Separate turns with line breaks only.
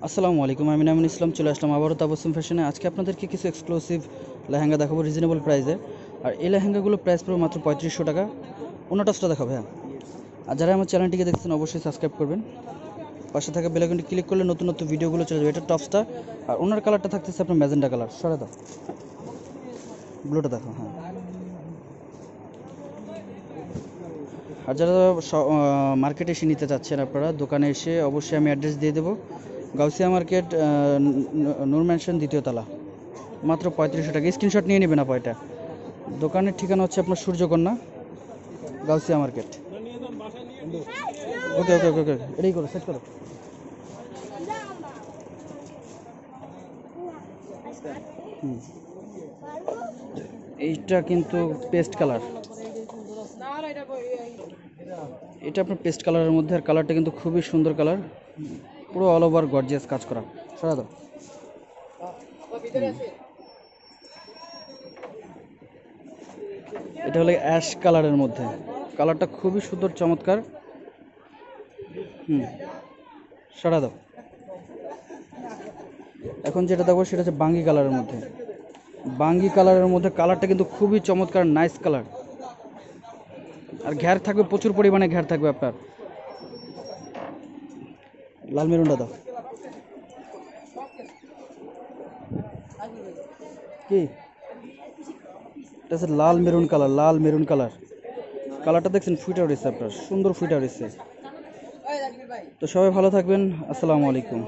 আসসালামু আলাইকুম, আমি নামিন ইসলাম চলে আসলাম আবারও তাবসুম ফ্যাশনে। আজকে আপনাদেরকে কিছু এক্সক্লুসিভ লেহেঙ্গা দেখাবো রিজনেবল প্রাইসে। আর এই লেহেঙ্গাগুলো প্রাইস পড়বে মাত্র 3500 টাকা। অন্য টপসটা দেখাবো হ্যাঁ। আর যারা আমার চ্যানেলটিকে দেখছেন অবশ্যই সাবস্ক্রাইব করবেন, পাশে থাকা বেল আইকনটি ক্লিক করলে নতুন নতুন ভিডিওগুলো চলে যাবে। এটা টপসটা, আর ওনার কালারটা থাকতেছে আপনার ম্যাজেন্টা কালার। সরে দাও, ব্লুটা দেখো হ্যাঁ। আর যারা মার্কেটে এসে নিতে চাচ্ছেন আপনারা দোকানে এসে অবশ্যই আমি অ্যাড্রেস দিয়ে দেবো। গাউসিয়া মার্কেট, নূর ম্যানশন, দ্বিতীয় তলা, মাত্র 3500 টাকা। স্ক্রিনশট নিয়ে নেবেন আপা। এটা দোকানের ঠিকানা হচ্ছে আপনার সূর্যকন্যা, গাউসিয়া মার্কেট। ওকে ওকে ওকে ওকে, এটাই করো, সেট করো। এইটা কিন্তু পেস্ট কালার, এটা আপনার পেস্ট কালারের মধ্যে। আর কালারটা কিন্তু খুবই সুন্দর কালার, পুরো অল ওভার গর্জিয়াস কাজ করা। সরা দাও। এটা হলো অ্যাশ কালারের মধ্যে, কালারটা খুবই সুন্দর চমৎকার। সরা দাও। এখন যেটা দেখবো সেটা হচ্ছে বাঙ্গি কালারের মধ্যে। বাঙ্গি কালারের মধ্যে কালারটা কিন্তু খুবই চমৎকার, নাইস কালার। আর ঘ্যার থাকবে, প্রচুর পরিমাণে ঘ্যার থাকবে আপনার। লাল মেরুনটা দাও। কি এটা হচ্ছে লাল মেরুন কালার, লাল মেরুন কালার। কালারটা দেখছেন, ফুটে উঠেছে আপনার, সুন্দর ফুটে উঠেছে। তো সবাই ভালো থাকবেন, আসসালামু আলাইকুম।